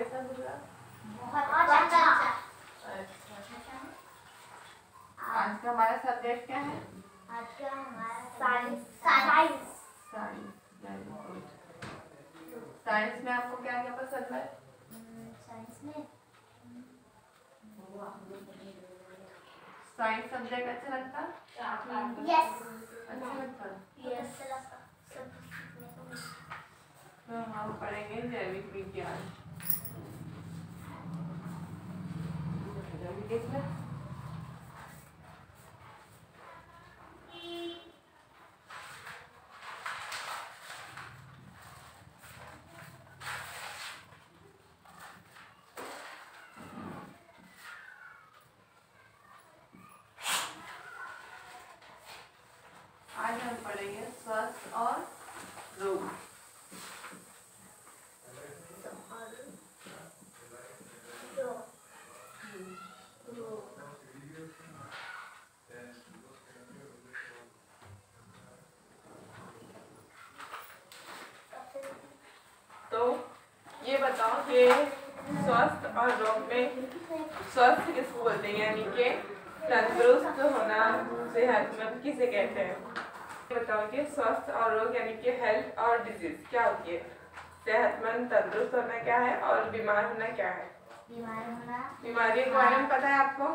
कैसा गुजरा? बहुत अच्छा। अच्छा, आज का हमारा सब्जेक्ट क्या है? आज का हमारा साइंस। Very good. साइंस में आपको क्या क्या पसंद है? साइंस में साइंस सब्जेक्ट अच्छा लगता? यस। अच्छा लगता? यस। तो हम पढ़ेंगे जैविक विज्ञान। आज हम पढ़ेंगे स्वास्थ्य और रोग। तो ये बताओ कि स्वास्थ्य और रोग में स्वास्थ्य किसको बोलते हैं, यानी कि तंदुरुस्त होना, सेहतमंद किसे कहते हैं? बताओ कि स्वास्थ्य और रोग यानी कि हेल्थ और डिजीज क्या होती है? सेहतमंद तंदुरुस्त होना क्या है और बीमार होना क्या है? बीमारी के बारे में पता है आपको?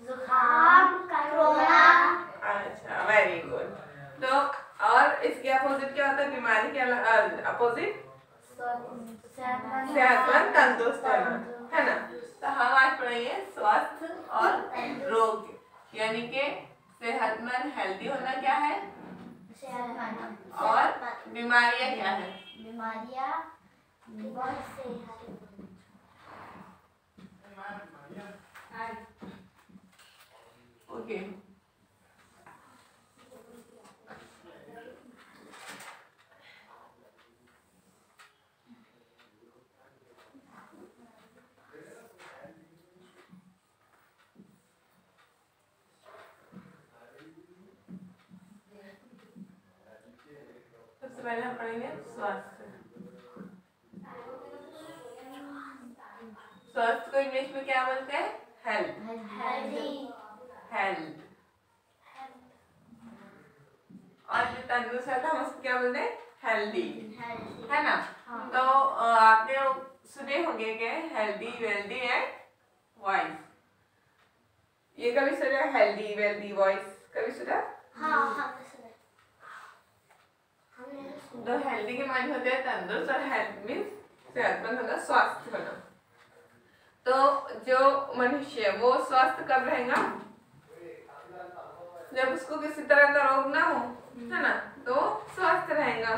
जुकाम, कोरोना। अच्छा, वेरी गुड। तो और इसके अपोजिट क्या होता है? बीमारी के अपोजिट सेहतमंद तंदुरुस्त होना, है ना? तो हम आज पढ़ेंगे स्वास्थ्य और रोग, यानी कि सेहतमंद हेल्दी होना क्या है और बीमारियां क्या है? बीमारियां ओके। सबसे पहले हम पढ़ेंगे स्वास्थ्य। स्वास्थ्य को इंग्लिश में क्या बोलते हैं? हेल्थ। हेल्थ। और जो तंदुरुस्त है हम उसको क्या बोलते हैं? हेल्दी, है ना? तो आपने सुने होंगे कि हेल्दी, वेल्दी एंड वाइज। ये कभी सुना? हेल्दी, वेल्दी, वॉइस कभी सुना? तो हेल्दी के मायने होते हैं तंदुरुस्त और हेल्थ मीन्स सेहतमंद होना, स्वस्थ होना। तो जो मनुष्य वो स्वस्थ कब रहेगा? जब उसको किसी तरह का रोग ना हो, है ना? तो स्वस्थ रहेगा।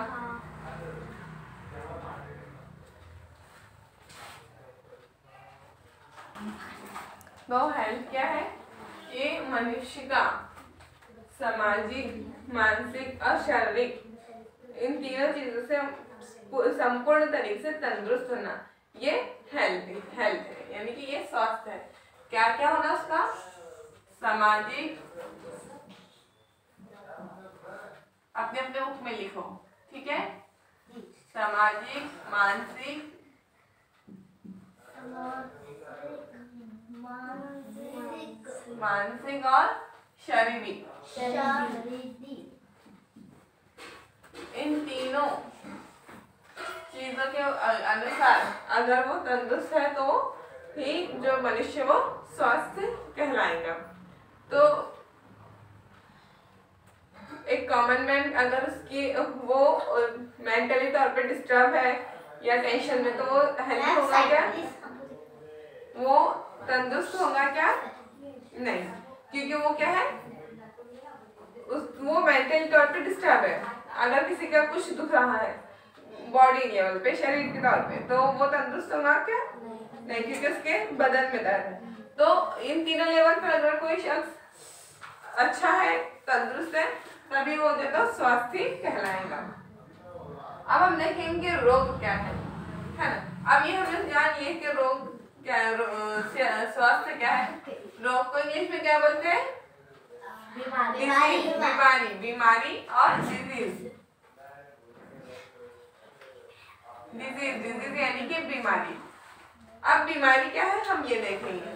तो हेल्थ क्या है? ये मनुष्य का सामाजिक, मानसिक और शारीरिक इन तीनों चीजों से संपूर्ण तरीके से तंदुरुस्त होना, ये हेल्थ है, यानी कि ये स्वास्थ्य है। क्या क्या होना उसका? सामाजिक, अपने अपने बुक में लिखो, ठीक है? सामाजिक, मानसिक और शारीरिक। इन तीनों चीजों के अनुसार अगर वो तंदुरुस्त है तो ही जो मनुष्य वो स्वस्थ कहलाएगा। तो एक कॉमन मैन अगर उसकी वो मेंटली तौर पे डिस्टर्ब है या टेंशन में, तो वो हेल्दी होगा क्या? वो तंदुरुस्त होगा क्या? नहीं, क्योंकि वो क्या है, वो मेंटली तौर पे डिस्टर्ब है। अगर किसी का कुछ दुख रहा है बॉडी लेवल पे, शरीर के तौर पे, तो वो तंदुरुस्त होगा क्या? नहीं, क्योंकि उसके बदन में दर्द है। तो इन तीनों लेवल पर अगर कोई शख्स अच्छा है, तंदुरुस्त है, तभी वो जो तो स्वास्थ्य कहलाएगा। अब हम देखेंगे रोग क्या है ना? अब ये हमने जान लिए कि रोग क्या है, स्वास्थ्य क्या है। रोग को इंग्लिश में क्या बोलते हैं? बीमारी और डिजीज। डिजीज यानी कि बीमारी। अब बीमारी क्या है हम ये देखेंगे,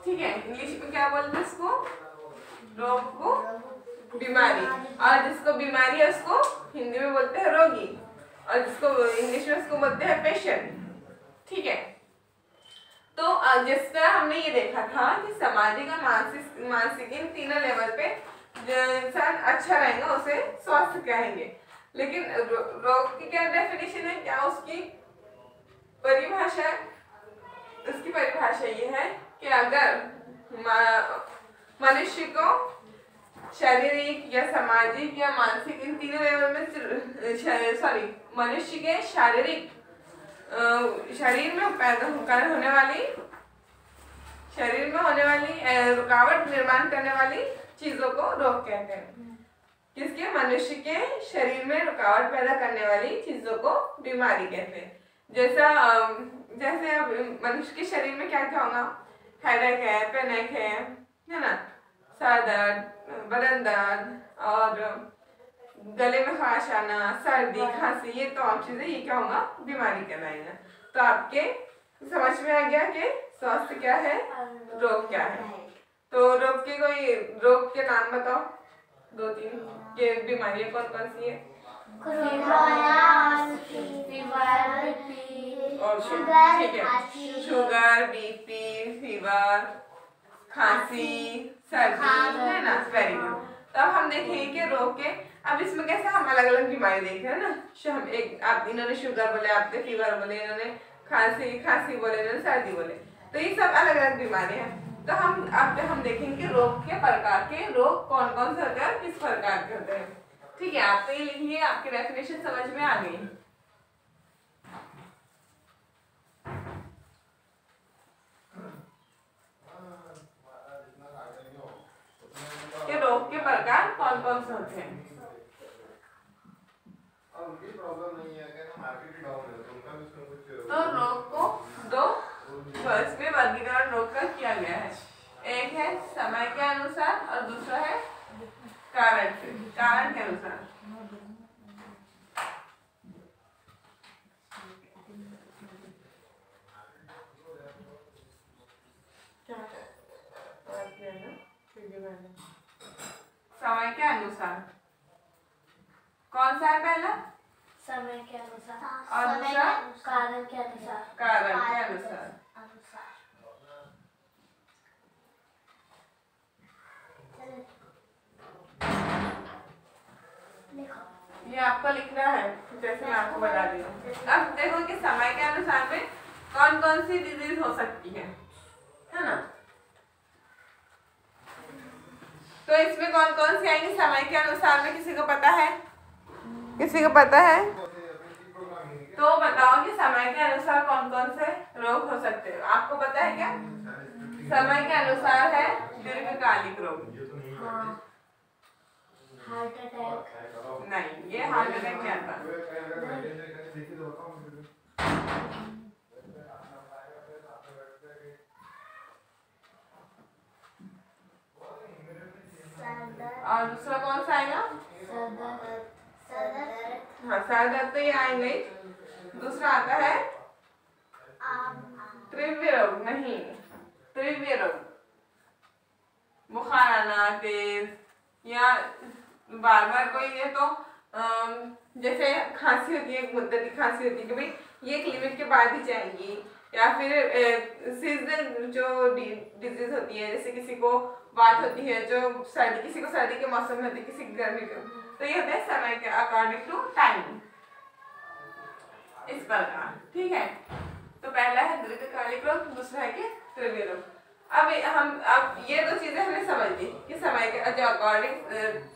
ठीक है। इंग्लिश में क्या बोलते हैं इसको, रोग को बीमारी, और जिसको बीमारी है उसको हिंदी में बोलते हैं रोगी, और जिसको इंग्लिश में उसको बोलते हैं पेशेंट, ठीक है। तो जिस तरह हमने ये देखा था कि सामाजिक और मानसिक इन तीनों लेवल पे जो इंसान अच्छा रहेगा उसे स्वस्थ कहेंगे। लेकिन रोग की क्या डेफिनेशन है, क्या उसकी परिभाषा? उसकी परिभाषा ये है कि अगर मनुष्य को शारीरिक या सामाजिक या मानसिक इन तीनों लेवल में मनुष्य के शारीरिक शरीर में पैदा होने वाली रुकावट निर्माण करने वाली चीजों को रोग कहते हैं। किसके? मनुष्य के शरीर में रुकावट पैदा करने वाली चीजों को बीमारी कहते हैं। जैसे अब मनुष्य के शरीर में क्या क्या होगा, हेडेक है, पैनिक है ना, सर दर्द, बदन दर्द और गले में खराश आना, सर्दी, खांसी, ये तमाम चीजें ये क्या होगा, बीमारी कहलाएगा। तो आपके समझ में आ गया कि स्वास्थ्य क्या है, रोग क्या है। तो रोग के नाम बताओ, 2-3 के बीमारियां कौन कौन सी है? ठीक है, शुगर, बीपी, फीवर, खांसी, सर्दी, है ना, वेरी गुड। तो अब हम देखेंगे कि रोग के, अब इसमें कैसे हम अलग अलग बीमारी देख रहे हैं ना, हम इन्होंने शुगर बोले, आपने फीवर बोले, इन्होंने खांसी बोले, इन्होंने सर्दी बोले, तो ये सब अलग अलग बीमारी है। तो हम देखेंगे रोग के प्रकार के, रोग कौन कौन से होते हैं, किस प्रकार के होते हैं, ठीक है। आप तो ये लिखिए, आपकी डेफिनेशन समझ में आ गई कि रोग के प्रकार कौन कौन से होते हैं। तो रोग को दो इसमें वर्गीकरण रोग का किया गया है। एक है समय के अनुसार और दूसरा है कारण के अनुसार। समय के अनुसार कौन सा है पहला? समय के अनुसार और दूसरा कारण के अनुसार। ये आपको लिखना है, जैसे मैं आपको बता दी हूँ। अब देखो कि समय के अनुसार में कौन कौन सी डिजीज हो सकती है ना। तो इसमें कौन कौन सी आएंगी समय के अनुसार में, किसी को पता है? तो बताओ कि समय के अनुसार कौन कौन से रोग हो सकते हैं, आपको पता है क्या? समय के अनुसार है दीर्घकालिक रोग। हार्ट अटैक नहीं, ये हार्ट अटैक नहीं आता। और दूसरा कौन सा आएगा? हाँ, सर दर्द तो ये आएंगे। दूसरा आता है तीव्र रोग, नहीं, तीव्र रोग, बुखार आना तेज, या बार बार कोई, ये तो जैसे खांसी होती है, एक मुद्दत की खांसी होती है कि भाई ये एक लिमिट के बाद ही जाएंगी, या फिर सीजनल जो डिजीज होती है, जैसे किसी को बात होती है जो किसी को सर्दी के मौसम में होती है, किसी को गर्मी के, तो ये होता है समय के अकॉर्डिंग टू टाइम, इस प्रकार, ठीक है। तो पहला है दीर्घकालिक रोग, दूसरा है कि तीव्र रोग। अब ये दो चीजें हमने समझ ली कि समय के जो अकॉर्डिंग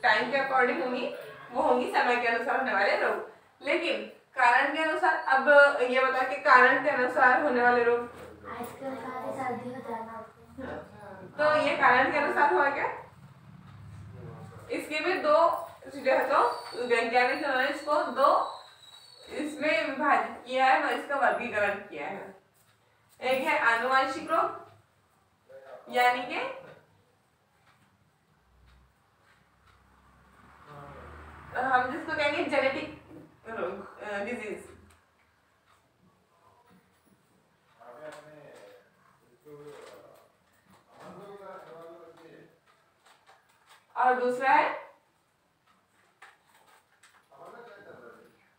टाइम के अकॉर्डिंग होंगी, वो होंगी समय के अनुसार होने वाले रोग। लेकिन कारण के अनुसार, अब ये बता कि कारण के अनुसार होने वाले रोग, तो ये कारण के अनुसार हुआ क्या? इसके भी दो जो है, तो वैज्ञानिक ने इसको दो इसमें विभाजित किया है और इसका वर्गीकरण किया है। एक है आनुवंशिक रोग, यानी कि हम जिसको कहेंगे जेनेटिक रोग, डिजीज, और दूसरा है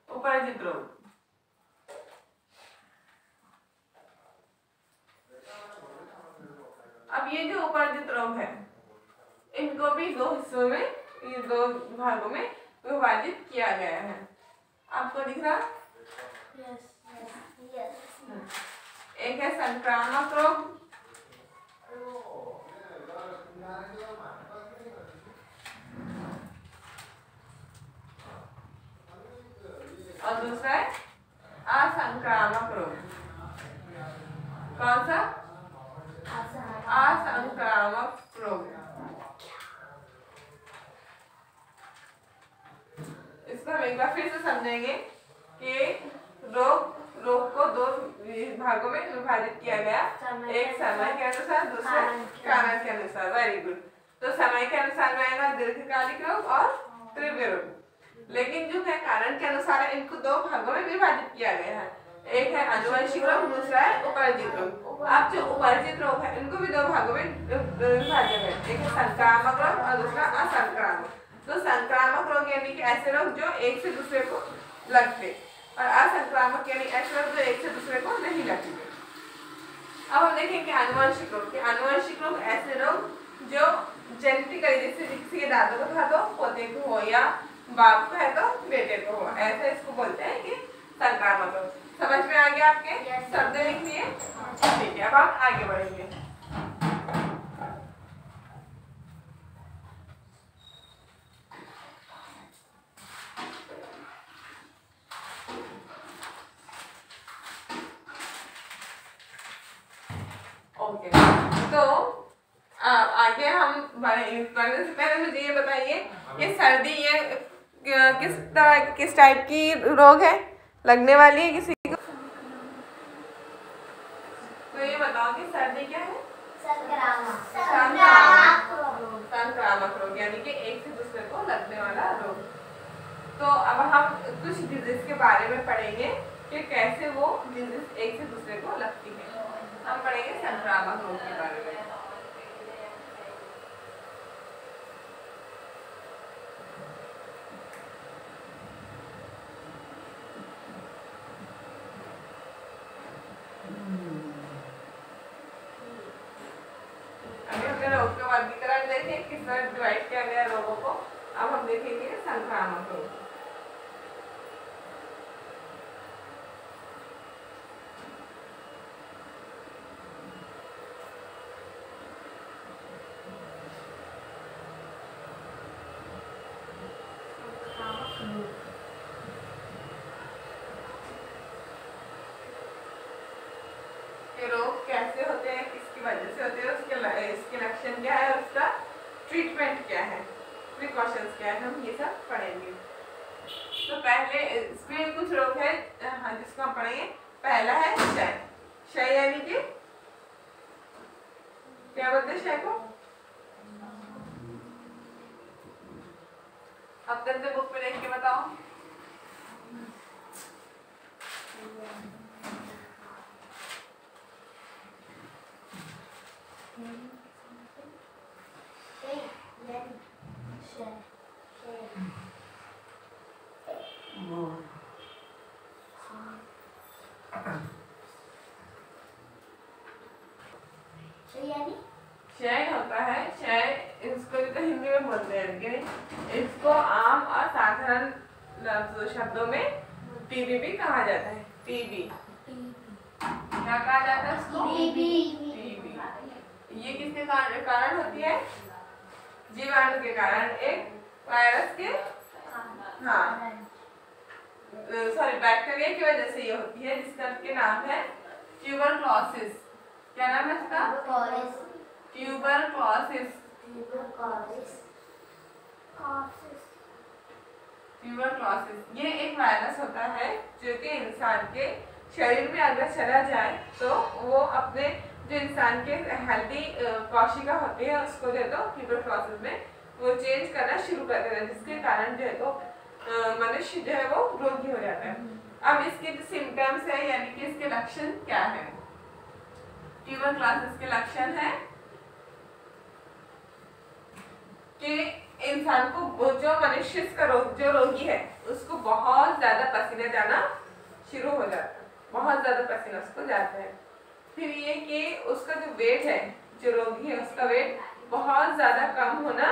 उपरजित रोग। अब ये जो उपरजित रोग है इनको भी दो हिस्सों में, ये दो भागों में विभाजित किया गया है। आपको दिख रहा? एक है संक्रामक रोग और दूसरा है असंक्रामक रोग। कौन सा? असंक्रामक रोग। इसको हम एक बार फिर से समझेंगे कि रोग को दो भागों में विभाजित किया गया, एक समय के अनुसार, दूसरे कारण के अनुसार। Very good. तो समय के अनुसार में आएगा दीर्घकालिक रोग और तीव्र रोग, लेकिन जो है कारण के अनुसार इनको दो भागों में विभाजित किया गया है, एक है आनुवंशिक रोग, दूसरा है उपरजित रोग। अब जो उपरजित रोग है इनको भी दो भागों में विभाजन है, एक है संक्रामक रोग और दूसरा असंक्रामक। तो संक्रामक रोग यानी कि ऐसे रोग जो एक से दूसरे को लगते, और असंक्रामक यानी ऐसे रोग जो एक से दूसरे को नहीं लगते। अब हम देखेंगे आनुवंशिक रोग। आनुवंशिक रोग ऐसे रोग जो जेनेटिकली, जैसे किसी के दादों को था तो पोते को हो, या बाप को है तो बेटे को हो, ऐसे इसको बोलते हैं कि संक्रामक रोग। समझ में आ गया आपके? शब्द लिख लिए? ठीक है, अब हम आगे बढ़ेंगे। ओके, तो आगे हम बढ़ने से पहले मुझे ये बताइए ये सर्दी ये किस टाइप की रोग है, लगने वाली है किसी को? तो ये बताओ कि सर्दी क्या है? संक्रामक रोग यानी कि एक से दूसरे को लगने वाला रोग। तो अब हम कुछ डिजीज के बारे में पढ़ेंगे कि कैसे वो डिजीज एक से दूसरे को लगती है। हम पढ़ेंगे संक्रामक रोग के बारे में। अभी हमने रोग का वर्गीकरण देखे, किस तरह डिवाइड किया गया रोगों को। अब हम देखेंगे संक्रामक रोग। रोग कैसे होते हैं, किसकी वजह से होते हैं, इसके लक्षण क्या है, उसका ट्रीटमेंट क्या है, प्रिकॉशंस क्या है, हम ये सब पढ़ेंगे। तो पहले इसमें कुछ रोग है जिसको हम पढ़ेंगे। पहला है क्षय। क्षय यानी कि क्या बोलते हैं क्षय को? अब तक बुक में देख के बताओ। क्षय होता है, क्षय इसको भी तो हिंदी में बोलते हैं, लेकिन इसको आम और साधारण शब्दों में टीबी भी कहा जाता है। टीबी क्या कहा जाता है इसको? टीबी। ये किसके कारण होती है? जीवाणु के कारण, एक वायरस के, हाँ सॉरी बैक्टीरिया की वजह से ये होती है, जिसका के नाम है ट्यूबरक्लोसिस। क्या नाम है इसका? ट्यूबरक्लोसिस। ट्यूबरक्लोसिस ये एक वायरस होता है जो कि इंसान के शरीर में अगर चला जाए तो वो अपने जो इंसान के हेल्दी कोशिका होती है उसको जो है तो ट्यूबरक्लोसिस में वो चेंज करना शुरू कर देता है, जिसके कारण जो है तो मनुष्य जो है वो रोगी हो जाता है। अब इसके जो सिम्टम्स है यानी कि इसके लक्षण क्या है? ट्यूबरक्लोसिस के लक्षण है कि इंसान को, जो मनुष्य का जो रोगी है उसको बहुत ज्यादा पसीना जाना शुरू हो जाता है, बहुत ज्यादा पसीना उसको जाता है। फिर ये कि उसका जो वेट है, जो रोगी है उसका वेट बहुत ज्यादा कम होना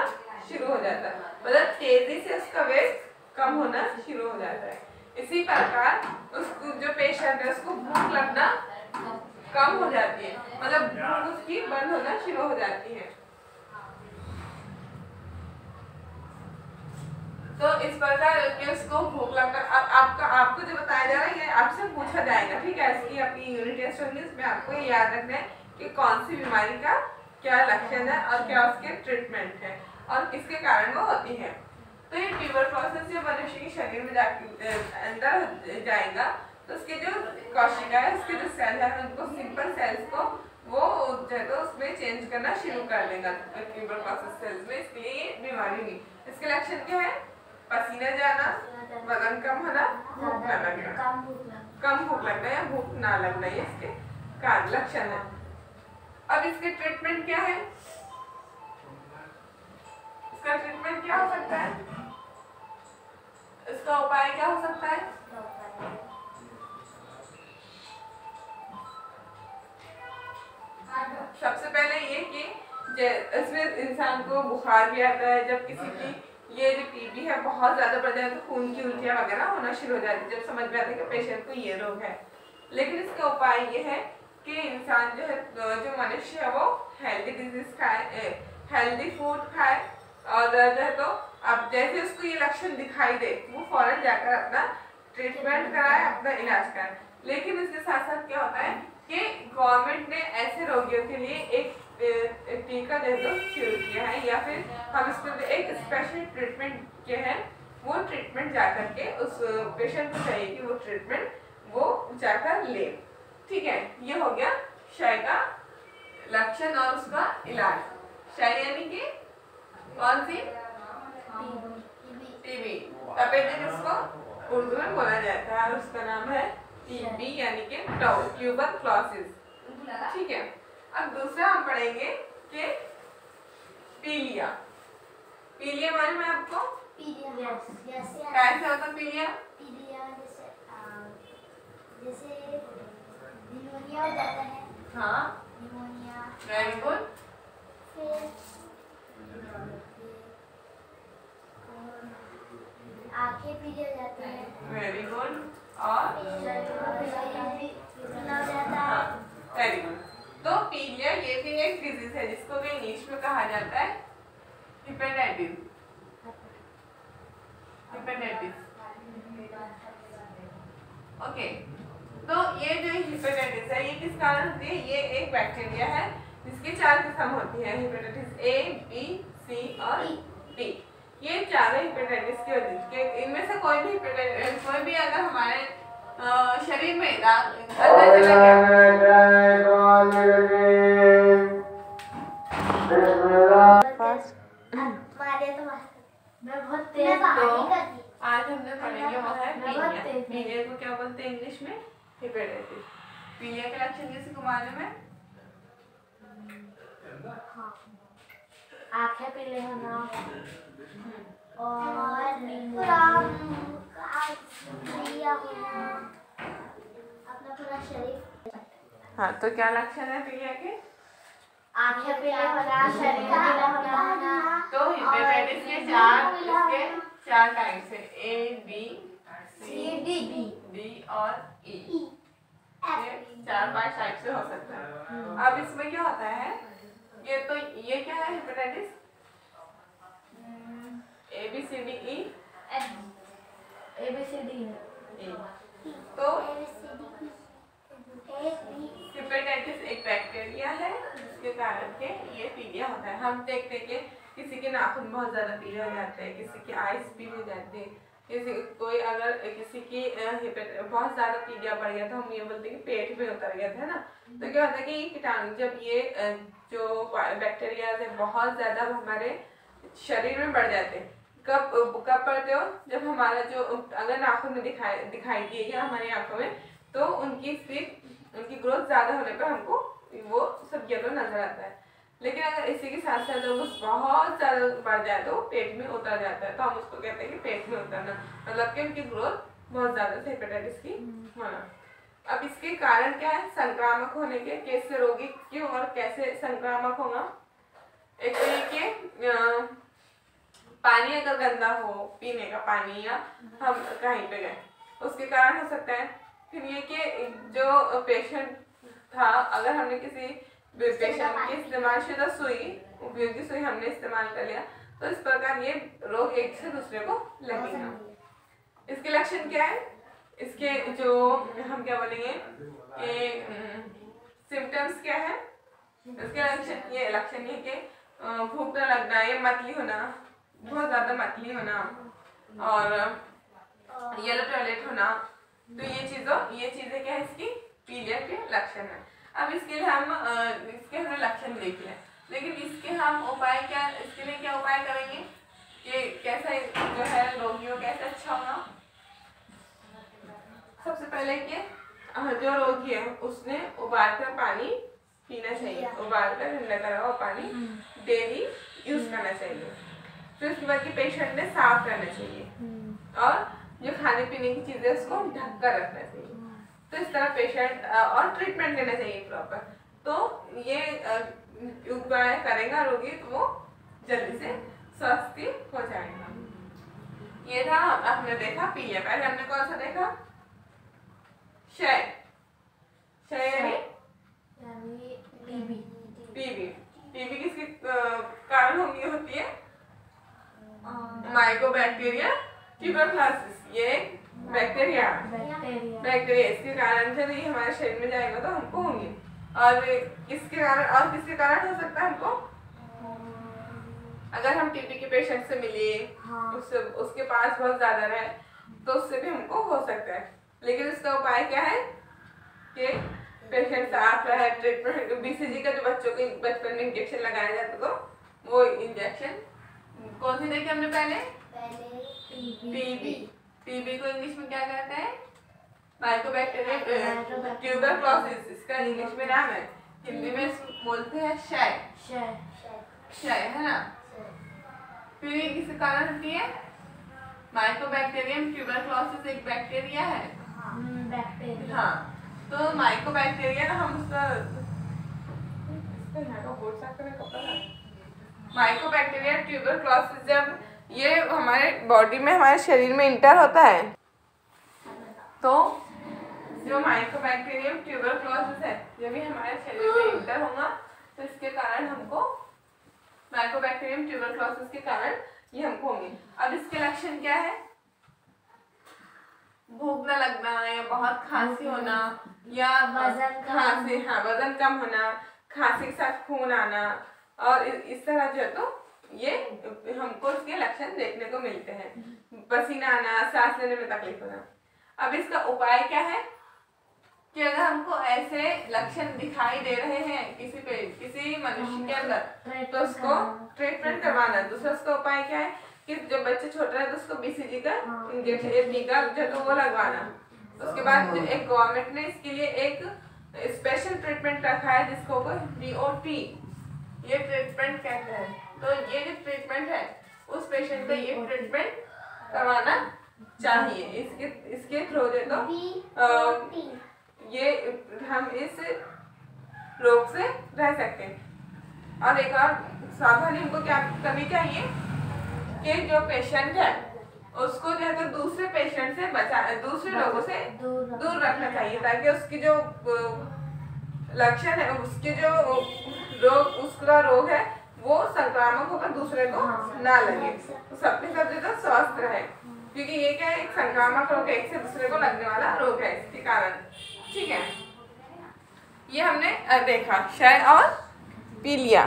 शुरू हो जाता है, मतलब तेजी से उसका वेट कम होना शुरू हो जाता है। इसी प्रकार उसको जो पेशेंट है उसको भूख लगना कम हो जाती है, मतलब भूख उसकी बंद होना शुरू हो जाती है। तो इस प्रकार कि उसको भूख लगना, अब आपको जो बताया जा रहा है ये आपसे पूछा जाएगा, ठीक है। इसकी अपनी यूनिट टेस्ट होगी, इसमें आपको ये याद रखना है कि कौन सी बीमारी का क्या लक्षण है और क्या उसके ट्रीटमेंट है और किसके कारण वो होती है। तो ये ट्यूबरक्लोसिस जो मनुष्य के शरीर में अंदर जाएगा तो उसके जो कोशिका है, उसके जो सेल है, उनको सिंपल सेल्स को वो जो है तो उसमें चेंज करना शुरू कर देगा ट्यूबरक्लोसिस सेल्स में। इसलिए ये बीमारी नहीं। इसके लक्षण क्या है? पसीना जाना, वजन कम होना, भूख न लगना, कम भूख लगना या भूख ना लगना, ये इसके कारण लक्षण है। अब इसके ट्रीटमेंट क्या है? इसका ट्रीटमेंट क्या हो सकता है? इसका उपाय क्या हो सकता है? सबसे पहले ये कि इसमें इंसान को बुखार भी आता है, जब किसी की ये जो टीबी है बहुत ज्यादा बढ़ जाए तो खून की उल्टियां वगैरह होना शुरू हो जाती है, जब समझ में आता है कि पेशेंट को ये रोग है। लेकिन इसका उपाय ये है कि इंसान जो है, जो मनुष्य है वो हेल्दी डिजीज खाए, हेल्दी फूड खाए और जो है तो अब जैसे उसको ये लक्षण दिखाई दे वो फौरन जाकर अपना ट्रीटमेंट कराए, अपना इलाज कराए। लेकिन इसके साथ साथ क्या होता है कि गवर्नमेंट ने ऐसे रोगियों के लिए एक टीका दे दो शुरू किया है, या फिर हम इसको एक स्पेशल ट्रीटमेंट के हैं, वो ट्रीटमेंट जाकर के उस पेशेंट को चाहिए कि वो ट्रीटमेंट वो जाकर ले। ठीक है, ये हो गया क्षय का लक्षण और उसका इलाज। क्षय यानी कि कौन सी? टीबी, तपेदिक इसको उर्दू में बोला जाता है और उसका नाम है टीबी यानी कि ट्यूबरक्लोसिस। ठीक है, अब दूसरा हम पढ़ेंगे कि पीलिया। पीलिया मालूम है आपको? कैसे होता पीलिया? जैसे निमोनिया हो जाता है। हाँ, निमोनिया, वेरी गुड। फिर आंखें पीली हो जाती है। Very good. और वेरी गुड। तो पीलिया ये भी एक डिजीज है जिसको भी इंग्लिश में कहा जाता है हेपेटाइटिस। Hepatitis, okay. तो ये जो हेपेटाइटिस है ये किस कारण होती है? ये एक बैक्टीरिया है जिसकी 4 किस्म होती है, हेपेटाइटिस ए, बी, सी और डी। ये चारों हेपेटाइटिस की वजह के इनमें से कोई भी अगर हमारे शरीर में अंदर चला गया। आज हमने पढ़ेंगे वो है पीलिया। पीलिया को क्या बोलते हैं इंग्लिश में? हेपेटाइटिस। पीलिया के लक्षण किसी को मालूम है? आंखें पीले होना और अपना पूरा शरीर। हाँ, तो क्या लक्षण है पीलिया के? आंखें पीले होना, शरीर पीला होना। तो हेपेटाइटिस के चार टाइप्स है, ए, बी, सी, डी और ई। ये 4-5 टाइप से हो सकता है। अब इसमें क्या होता है, ये क्या है hepatitis? A B C D E, तो हेपेटाइटिस एक बैक्टीरिया है जिसके कारण के ये पीलिया होता है। हम देखते हैं कि किसी के नाखून बहुत ज्यादा पीले हो जाते हैं, किसी की आइज पीली हो जाती है, किसी की बहुत ज्यादा पीलिया बढ़ गया तो हम ये बोलते हैं कि पेट में उतर गया था ना। तो क्या होता है कि ये कीटाणु जब ये जो बैक्टीरिया है बहुत ज्यादा हमारे शरीर में बढ़ जाते हैं। कब पड़ते हो? जब हमारा जो अगर नाखून में दिखाई दिए या हमारी आंखों में, तो उनकी ग्रोथ ज्यादा होने पर हमको वो सब येलो नजर आता है। लेकिन अगर इसी के साथ साथ जब उस बहुत ज़्यादा बढ़ जाए तो पेट में उतर जाता है, तो हम उसको कहते हैं कि पेट में उतरना, मतलब कि उनकी ग्रोथ बहुत ज़्यादा से हेपेटाइटिस की होना। अब इसके कारण क्या है, संक्रामक होने के, कैसे रोगी क्यों और कैसे संक्रामक होगा। एक तो ये कि पानी अगर गंदा हो, पीने का पानी या हम कहीं पे गए उसके कारण हो सकता है। फिर ये कि जो पेशेंट था, अगर हमने किसी पेशेंट की इस्तेमाल शुदा सुई, उपयोगी सुई हमने इस्तेमाल कर लिया, तो इस प्रकार ये रोग एक से दूसरे को लगेगा। इसके लक्षण क्या है, इसके जो हम क्या बोलेंगे सिम्टम्स क्या है, इसके लक्षण ये कि भूख न लगना, ये मतली होना, बहुत ज़्यादा मतली होना और येलो टॉयलेट होना। तो ये चीज़ें क्या है, इसकी पीलिया के लक्षण है। अब इसके लिए हमने लक्षण देख लिया, लेकिन इसके हम उपाय क्या, इसके लिए क्या उपाय करेंगे कि कैसा जो है रोगियों कैसे अच्छा होगा। सबसे पहले कि जो रोगी है उसने उबालकर पानी पीना चाहिए, उबालकर ठंडा करा हुआ पानी डेली यूज करना चाहिए। फिर उसके बाद पेशेंट ने साफ करना चाहिए और जो खाने पीने की चीजें उसको ढक कर रखना चाहिए। तो इस तरह पेशेंट और ट्रीटमेंट लेना चाहिए प्रॉपर। तो ये उपाय करेगा रोगी तो वो जल्दी से स्वस्थ हो जाएगा। ये था आपने देखा पीलिया। पहले हमने कौन सा देखा, क्षय, क्षय टीबी किसके कारण होती है, माइकोबैक्टीरिया ट्यूबरक्लोसिस, ये बैक्टीरिया इसके कारण से नहीं हमारे शरीर में जाएगा तो हमको होंगी। और किसके कारण हो सकता है हमको, अगर हम टीबी के पेशेंट से मिले, उसके पास बहुत ज्यादा रहे तो उससे भी हमको हो सकता है। लेकिन इसका उपाय क्या है कि पेशेंट साफ रहे, ट्रीटमेंट बीसीजी का जो बच्चों के बचपन में इंजेक्शन लगाया जाता तो वो इंजेक्शन कौन सी देखी हमने पहले टीबी को इंग्लिश में क्या कहते हैं, माइकोबैक्टीरिया ट्यूबरक्लोसिस, इसका इंग्लिश में नाम है, हिंदी में बोलते हैं क्षय, है ना। फिर ये किस कारण होती है, माइकोबैक्टीरियम ट्यूबरक्लोसिस एक बैक्टीरिया है, हाँ। तो माइकोबैक्टीरिया हम उसका माइकोबैक्टीरिया ट्यूबरक्लोसिस जब ये हमारे बॉडी में, हमारे शरीर में इंटर होता है, तो जो माइकोबैक्टीरियम ट्यूबरक्लोसिस है जब भी हमारे शरीर में इंटर होगा तो इसके कारण हमको माइकोबैक्टीरियम ट्यूबरक्लोसिस के कारण ये हमको होंगे। अब इसके लक्षण क्या है, भूख न लगना या बहुत खांसी होना या वजन कम होना, खांसी के साथ खून आना और इस तरह जो है तो ये हमको इसके लक्षण देखने को मिलते हैं। पसीना आना, सांस लेने में तकलीफ होना। अब इसका उपाय क्या है कि अगर हमको ऐसे लक्षण दिखाई दे रहे हैं किसी मनुष्य के अंदर तो उसको ट्रीटमेंट करवाना। दूसरा उसका उपाय क्या है कि जब बच्चे छोटा है तो उसको बीसीजी का इंजेक्शन टीका जो तो वो लगवाना। उसके बाद एक गवर्नमेंट ने इसके लिए एक स्पेशल ट्रीटमेंट रखा है जिसको DOT ये ट्रीटमेंट कहते हैं। तो ये जो ट्रीटमेंट है उस पेशेंट को ये ट्रीटमेंट करवाना चाहिए। इसके थ्रू जो तो ये हम इस रोग से रह सकते हैं। और एक और सावधानी हमको क्या करनी चाहिए कि जो पेशेंट है उसको जो है तो दूसरे पेशेंट से दूसरे लोगों से दूर रखना चाहिए ताकि उसकी जो लक्षण है, उसके जो उसका रोग है वो संक्रामक होकर दूसरे को ना लगे, तो सबके सब जो स्वस्थ रहे। क्योंकि ये क्या है, एक संक्रामक रोग है, एक से दूसरे को लगने वाला रोग है इसके कारण। ठीक है, ये हमने देखा क्षय और पीलिया।